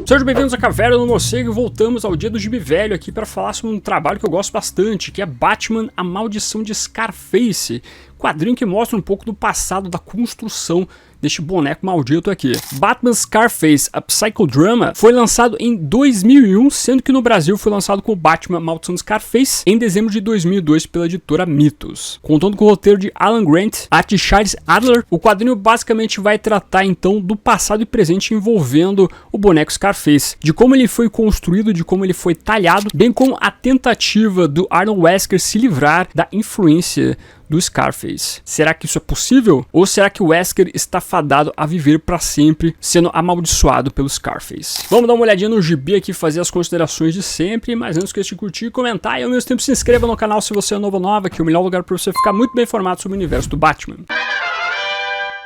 Sejam bem-vindos à Caverna do Morcego e voltamos ao dia do Gibi Velho aqui para falar sobre um trabalho que eu gosto bastante, que é Batman, A Maldição de Scarface, quadrinho que mostra um pouco do passado da construção deste boneco maldito aqui. Batman Scarface, a Psychodrama, foi lançado em 2001, sendo que no Brasil foi lançado com Batman, Maldição de Scarface, em dezembro de 2002 pela editora Mythos. Contando com o roteiro de Alan Grant, arte de Charles Adler, o quadrinho basicamente vai tratar então do passado e presente envolvendo o boneco Scarface, de como ele foi construído, de como ele foi talhado, bem como a tentativa do Arnold Wesker se livrar da influência do Scarface. Será que isso é possível? Ou será que o Wesker está fadado a viver para sempre, sendo amaldiçoado pelo Scarface? Vamos dar uma olhadinha no gibi aqui, fazer as considerações de sempre, mas antes, esqueça de curtir, comentar e ao mesmo tempo se inscreva no canal se você é novo ou nova, que é o melhor lugar para você ficar muito bem informado sobre o universo do Batman.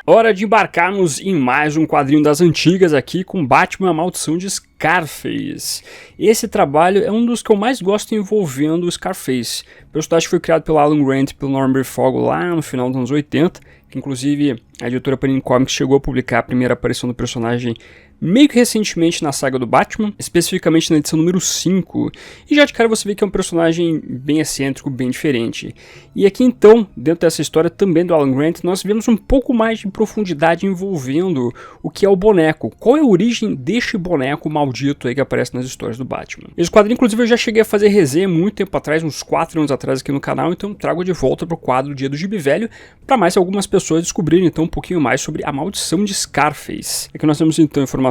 Hora de embarcarmos em mais um quadrinho das antigas aqui com Batman, A Maldição de Scarface. Esse trabalho é um dos que eu mais gosto envolvendo o Scarface. O personagem foi criado pelo Alan Grant e pelo Norman Breyfogle lá no final dos anos 80, que inclusive a editora Panini Comics chegou a publicar a primeira aparição do personagem meio que recentemente na saga do Batman, especificamente na edição número 5, e já de cara você vê que é um personagem bem excêntrico, bem diferente. E aqui então, dentro dessa história também do Alan Grant, nós vemos um pouco mais de profundidade envolvendo o que é o boneco, qual é a origem deste boneco maldito aí que aparece nas histórias do Batman. Esse quadrinho inclusive eu já cheguei a fazer resenha muito tempo atrás, uns 4 anos atrás aqui no canal, então trago de volta para o quadro Dia do Gibi Velho, para mais algumas pessoas descobrirem então um pouquinho mais sobre a maldição de Scarface. Aqui nós temos então informações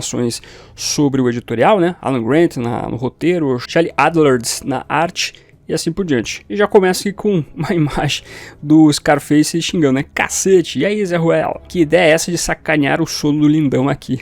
sobre o editorial, né? Alan Grant no roteiro, Charlie Adler na arte e assim por diante. E já começa aqui com uma imagem do Scarface xingando, né? Cacete, e aí Zé Ruela? Que ideia é essa de sacanear o sono do lindão aqui?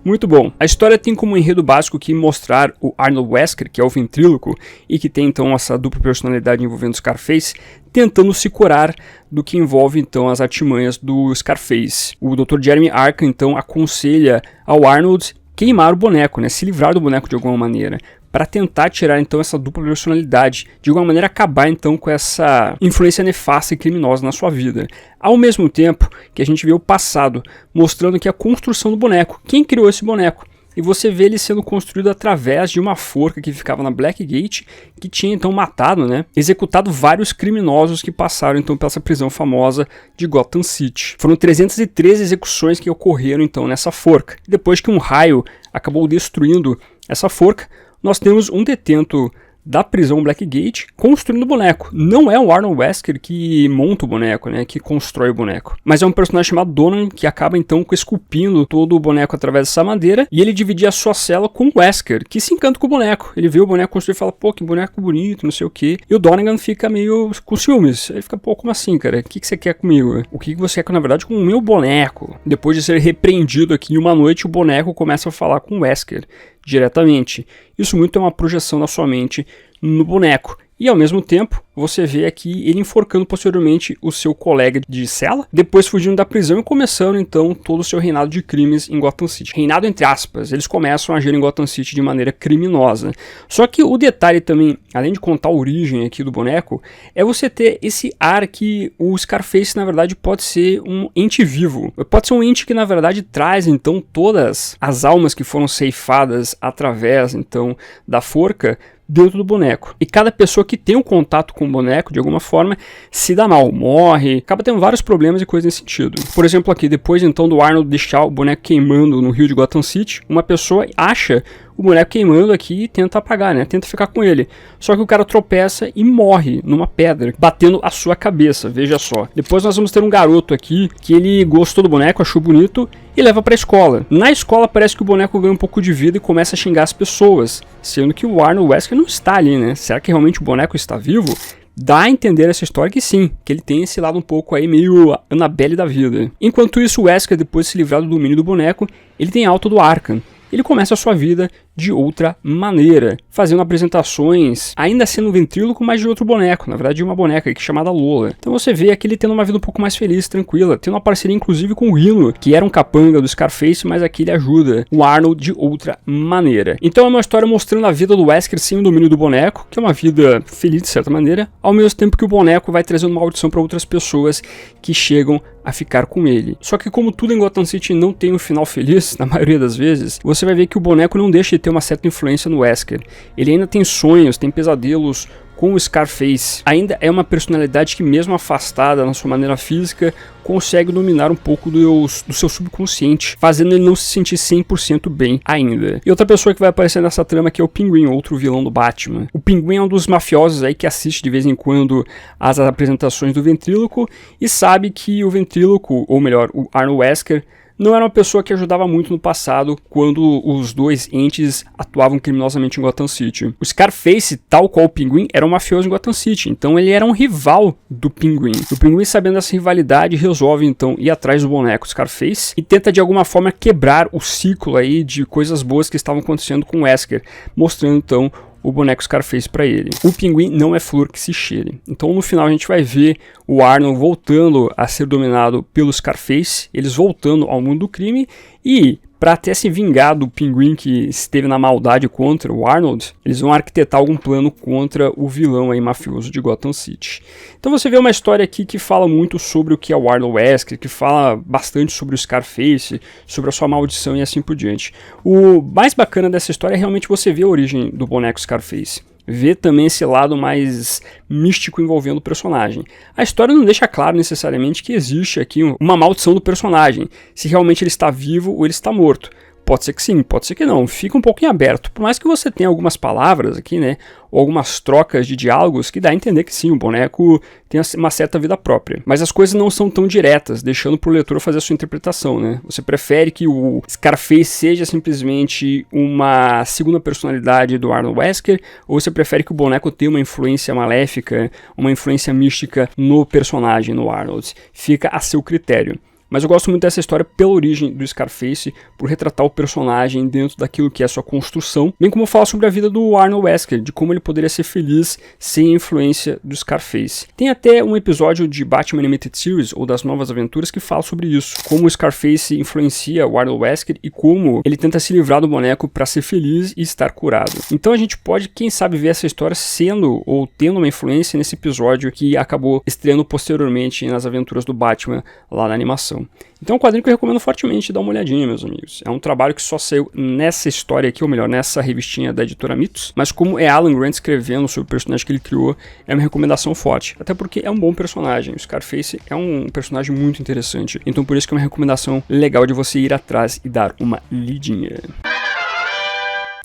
Muito bom. A história tem como enredo básico que mostrar o Arnold Wesker, que é o ventríloco, e que tem então essa dupla personalidade envolvendo o Scarface, tentando se curar do que envolve então as artimanhas do Scarface. O Dr. Jeremy Arkham então aconselha ao Arnold queimar o boneco, né? Se livrar do boneco de alguma maneira, para tentar tirar então essa dupla personalidade, de alguma maneira acabar então com essa influência nefasta e criminosa na sua vida. Ao mesmo tempo que a gente vê o passado, mostrando que a construção do boneco, quem criou esse boneco? E você vê ele sendo construído através de uma forca que ficava na Blackgate, que tinha então matado, né, executado vários criminosos que passaram então pela essa prisão famosa de Gotham City. Foram 313 execuções que ocorreram então nessa forca. Depois que um raio acabou destruindo essa forca, nós temos um detento da prisão Blackgate construindo o boneco. Não é o Arnold Wesker que monta o boneco, né, que constrói o boneco, mas é um personagem chamado Donan que acaba então esculpindo todo o boneco através dessa madeira, e ele dividia a sua cela com o Wesker, que se encanta com o boneco. Ele vê o boneco construído e fala, pô, que boneco bonito, não sei o que. E o Donegan fica meio com ciúmes. Ele fica, pô, como assim, cara? O que você quer comigo? O que você quer, na verdade, com o meu boneco? Depois de ser repreendido aqui em uma noite, o boneco começa a falar com o Wesker diretamente. Isso muito é uma projeção da sua mente no boneco. E ao mesmo tempo, você vê aqui ele enforcando posteriormente o seu colega de cela, depois fugindo da prisão e começando então todo o seu reinado de crimes em Gotham City. Reinado entre aspas, eles começam a agir em Gotham City de maneira criminosa. Só que o detalhe também, além de contar a origem aqui do boneco, é você ter esse ar que o Scarface na verdade pode ser um ente vivo. Pode ser um ente que na verdade traz então todas as almas que foram ceifadas através então da forca dentro do boneco. E cada pessoa que tem um contato com o boneco, de alguma forma, se dá mal, morre, acaba tendo vários problemas e coisas nesse sentido. Por exemplo aqui, depois então do Arnold deixar o boneco queimando no rio de Gotham City, uma pessoa acha o boneco queimando aqui e tenta apagar, né? Tenta ficar com ele. Só que o cara tropeça e morre numa pedra, batendo a sua cabeça, veja só. Depois nós vamos ter um garoto aqui que ele gostou do boneco, achou bonito e leva pra escola. Na escola parece que o boneco ganha um pouco de vida e começa a xingar as pessoas, sendo que o Arnold Wesker não está ali, né? Será que realmente o boneco está vivo? Dá a entender essa história que sim, que ele tem esse lado um pouco aí meio Annabelle da vida. Enquanto isso, o Wesker, depois de se livrar do domínio do boneco, ele tem alta do Arkham. Ele começa a sua vida de outra maneira, fazendo apresentações, ainda sendo um ventríloco, mas de outro boneco, na verdade de uma boneca aqui chamada Lola. Então você vê aqui ele tendo uma vida um pouco mais feliz, tranquila, tendo uma parceria inclusive com o Rhino, que era um capanga do Scarface, mas aqui ele ajuda o Arnold de outra maneira. Então é uma história mostrando a vida do Wesker sem o domínio do boneco, que é uma vida feliz de certa maneira, ao mesmo tempo que o boneco vai trazendo uma maldição para outras pessoas que chegam a ficar com ele. Só que como tudo em Gotham City não tem um final feliz, na maioria das vezes, você vai ver que o boneco não deixa de ter uma certa influência no Wesker. Ele ainda tem sonhos, tem pesadelos com o Scarface. Ainda é uma personalidade que, mesmo afastada na sua maneira física, consegue dominar um pouco do seu subconsciente, fazendo ele não se sentir 100% bem ainda. E outra pessoa que vai aparecer nessa trama aqui é o Pinguim, outro vilão do Batman. O Pinguim é um dos mafiosos aí que assiste de vez em quando as apresentações do ventríloco e sabe que o ventríloco, ou melhor, o Arnold Wesker, não era uma pessoa que ajudava muito no passado, quando os dois entes atuavam criminosamente em Gotham City. O Scarface, tal qual o Pinguim, era um mafioso em Gotham City, então ele era um rival do Pinguim. O Pinguim, sabendo dessa rivalidade, resolve então ir atrás do boneco Scarface e tenta de alguma forma quebrar o ciclo aí de coisas boas que estavam acontecendo com o Wesker, mostrando então o boneco Scarface para ele. O Pinguim não é flor que se cheire. Então no final a gente vai ver o Arnold voltando a ser dominado pelo Scarface, eles voltando ao mundo do crime e, para até se vingar do Pinguim que esteve na maldade contra o Arnold, eles vão arquitetar algum plano contra o vilão aí mafioso de Gotham City. Então você vê uma história aqui que fala muito sobre o que é o Arnold Wesker, que fala bastante sobre o Scarface, sobre a sua maldição e assim por diante. O mais bacana dessa história é realmente você ver a origem do boneco Scarface. Ver também esse lado mais místico envolvendo o personagem. A história não deixa claro necessariamente que existe aqui uma maldição do personagem, se realmente ele está vivo ou ele está morto. Pode ser que sim, pode ser que não, fica um pouco em aberto. Por mais que você tenha algumas palavras aqui, né, ou algumas trocas de diálogos que dá a entender que sim, o boneco tem uma certa vida própria. Mas as coisas não são tão diretas, deixando pro leitor fazer a sua interpretação, né. Você prefere que o Scarface seja simplesmente uma segunda personalidade do Arnold Wesker, ou você prefere que o boneco tenha uma influência maléfica, uma influência mística no personagem, no Arnold? Fica a seu critério. Mas eu gosto muito dessa história pela origem do Scarface, por retratar o personagem dentro daquilo que é a sua construção, bem como falar sobre a vida do Arnold Wesker, de como ele poderia ser feliz sem a influência do Scarface. Tem até um episódio de Batman Animated Series, ou das Novas Aventuras, que fala sobre isso, como o Scarface influencia o Arnold Wesker e como ele tenta se livrar do boneco para ser feliz e estar curado. Então a gente pode, quem sabe, ver essa história sendo ou tendo uma influência nesse episódio que acabou estreando posteriormente nas aventuras do Batman lá na animação. Então é um quadrinho que eu recomendo fortemente dar uma olhadinha, meus amigos. É um trabalho que só saiu nessa história aqui, ou melhor, nessa revistinha da editora Mitos, mas como é Alan Grant escrevendo sobre o personagem que ele criou, é uma recomendação forte, até porque é um bom personagem. O Scarface é um personagem muito interessante, então por isso que é uma recomendação legal de você ir atrás e dar uma lidinha.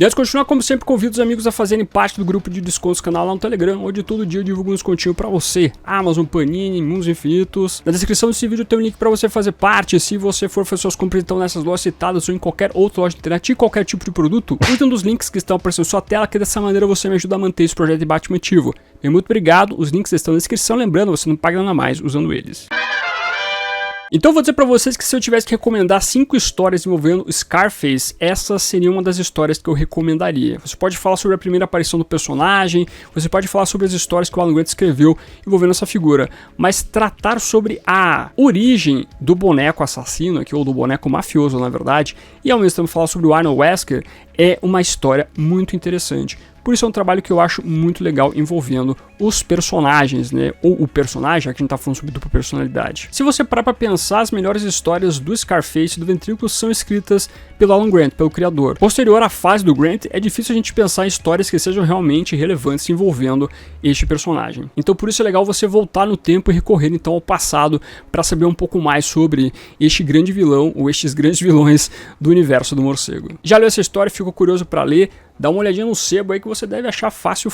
E antes de continuar, como sempre, convido os amigos a fazerem parte do grupo de descontos do canal lá no Telegram, onde todo dia eu divulgo uns descontinhos pra você. Amazon, Panini, Mundos Infinitos. Na descrição desse vídeo tem um link pra você fazer parte. Se você for fazer suas compras então nessas lojas citadas ou em qualquer outra loja de internet e qualquer tipo de produto, entre um dos links que estão aparecendo na sua tela, que dessa maneira você me ajuda a manter esse projeto de Batman ativo. E muito obrigado, os links estão na descrição, lembrando, você não paga nada mais usando eles. Então eu vou dizer pra vocês que se eu tivesse que recomendar 5 histórias envolvendo Scarface, essa seria uma das histórias que eu recomendaria. Você pode falar sobre a primeira aparição do personagem, você pode falar sobre as histórias que o Alan Grant escreveu envolvendo essa figura, mas tratar sobre a origem do boneco assassino aqui, ou do boneco mafioso na verdade, e ao mesmo tempo falar sobre o Arnold Wesker, é uma história muito interessante. Por isso é um trabalho que eu acho muito legal envolvendo os personagens, né? Ou o personagem, aqui a gente tá falando sobre dupla personalidade. Se você parar pra pensar, as melhores histórias do Scarface e do Ventríloco são escritas pelo Alan Grant, pelo criador. Posterior à fase do Grant, é difícil a gente pensar em histórias que sejam realmente relevantes envolvendo este personagem. Então por isso é legal você voltar no tempo e recorrer então ao passado para saber um pouco mais sobre este grande vilão, ou estes grandes vilões do universo do morcego. Já leu essa história? Ficou curioso para ler? Dá uma olhadinha no sebo aí que você deve achar fácil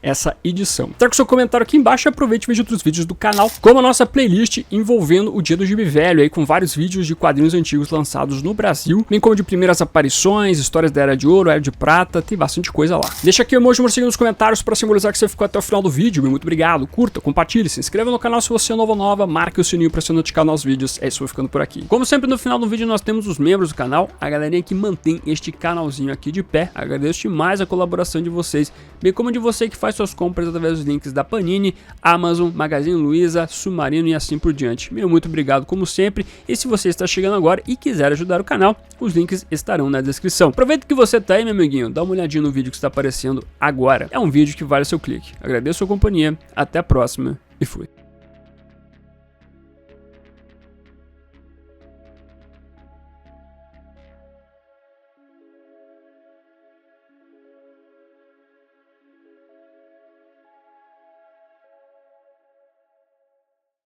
essa edição. Traga o seu comentário aqui embaixo e aproveite e veja outros vídeos do canal, como a nossa playlist envolvendo o Dia do Gibi Velho, aí com vários vídeos de quadrinhos antigos lançados no Brasil, bem bem como de primeiras aparições, histórias da Era de Ouro, Era de Prata, tem bastante coisa lá. Deixa aqui o emoji morcego nos comentários para simbolizar que você ficou até o final do vídeo, muito obrigado, curta, compartilhe, se inscreva no canal se você é novo ou nova, marque o sininho para ser notificado nos vídeos, é isso, vou ficando por aqui. Como sempre no final do vídeo nós temos os membros do canal, a galerinha que mantém este canalzinho aqui de pé, agradeço demais a colaboração de vocês, bem como de você que faz suas compras através dos links da Panini, Amazon, Magazine Luiza, Submarino e assim por diante. Meu muito obrigado como sempre, e se você está chegando agora e quiser ajudar o canal, os links estarão na descrição. Aproveita que você tá aí, meu amiguinho, dá uma olhadinha no vídeo que está aparecendo agora. É um vídeo que vale seu clique. Agradeço a sua companhia, até a próxima e fui.